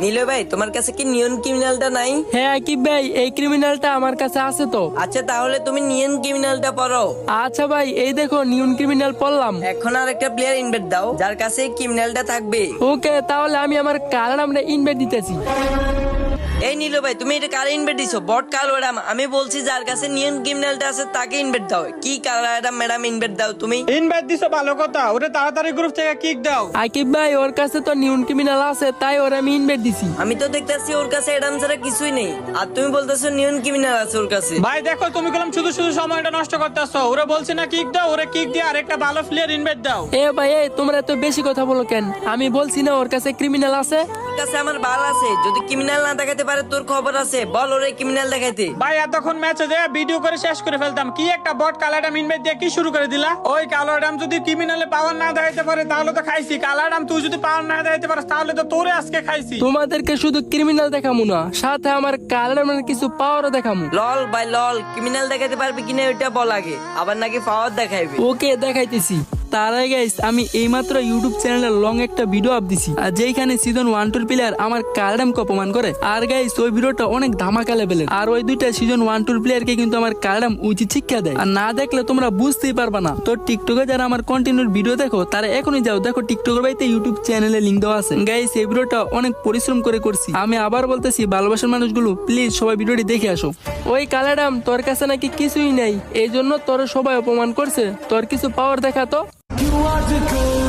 নীল ভাই তোমার কাছে কি নিয়ন ক্রিমিনালটা নাই? হ্যাঁ আকিব ভাই, এই ক্রিমিনালটা আমার কাছে আছে তো। আচ্ছা তাহলে তুমি নিয়ন ক্রিমিনালটা পড়ো। আচ্ছা ভাই, এই দেখো নিয়ন ক্রিমিনাল পড়লাম। এখন আর একটা প্লেয়ার ইনভাইট দাও যার কাছে এই ক্রিমিনালটা থাকবে। ওকে, তাহলে আমি আমার কারণ আমরা ইনভাইট দিতেছি। এই নীল ভাই তুমি এটা কারে ইনভাইট দিছো? বট কালো ম্যাডাম, আমি বলছি যার কাছে নিয়ন ক্রিমিনালটা আছে তাকে ইনভাইট দাও। কি কালো ম্যাডাম ইনভাইট দাও তুমি? ইনভাইট দিছো ভালো কথা, ওরে তাড়াতাড়ি গ্রুপ থেকে কিক দাও। আকিব ভাই, ওর কাছে তো নিয়ন ক্রিমিনাল আছে, তাই ওর আমি ইনভাইট দিছি। আমি তো দেখতেছি ওর কাছে অ্যাডাম ছাড়া কিছুই নেই, আর তুমি বলতেছো নিয়ন ক্রিমিনাল আছে ওর কাছে। ভাই দেখো, তুমি কলম শুধু শুধু সময়টা নষ্ট করতেছো। ওরে বলছি না কিক দাও, ওরে কিক দিয়ে আরেকটা ভালো প্লেয়ার ইনভাইট দাও। এ ভাই, এই তোমরা এত বেশি কথা বলো কেন? আমি বলছি না ওর কাছে ক্রিমিনাল আছে। ওর কাছে আমার বাল আছে, যদি ক্রিমিনাল না দেখাতে পারে তোর খবর আছে, বল ওরে ক্রিমিনাল দেখাইতে। ভাই এতক্ষণ ম্যাচে যে ভিডিও করে শেষ করে ফেলতাম, কি একটা বট কালাডাম ইনভাইট দিয়ে কি শুরু করে দিলা? ওই কালাডাম যদি ক্রিমিনালে পাওয়ার না দেখাইতে পারে তাহলে তো খাইছি। কালাডাম তুই যদি পাওয়ার না দেখাইতে পারিস তাহলে তো তোরে আজকে খাইছি। তোমাদেরকে শুধু ক্রিমিনাল দেখামু না, সাথে আমার কারণ কিছু পাওয়ারও দেখামু। লল ভাই লল, ক্রিমিনাল দেখাতে পারবি কিনা ওইটা বল আগে, আবার নাকি পাওয়ার দেখাইবে। ওকে, দেখাইতেছি। তার আগে গাইস, আমি এইমাত্র ইউটিউব চ্যানেলে লং একটা ভিডিও আপ দিছি, আর যেখানে সিজন 1-2 প্লেয়ার আমার কারডামকে অপমান করে। আর গাইস, ওই ভিডিওটা অনেক ধামাকা লেভেলের, আর ওই দুইটা সিজন 1-2 প্লেয়ারকে কিন্তু আমার কারডাম উচিত শিক্ষা দেয়। আর না দেখলে তোমরা বুঝতেই পারবা না। তো টিকটকে যারা আমার কন্টিনিউ ভিডিও দেখো তারা এখনই যাও, দেখো টিকটকের বাইতে ইউটিউব চ্যানেলে লিংক দেওয়া আছে। গাইস, এই ভিডিওটা অনেক পরিশ্রম করে করছি। আমি আবার বলতেছি, ভালোবাসার মানুষগুলো প্লিজ সবাই ভিডিওটি দেখে আসো। ওই কালাডাম, তোর কাছে নাকি কিছুই নেই, এই জন্য তোর সবাই অপমান করছে। তোর কিছু পাওয়ার দেখা তো। You are the gold.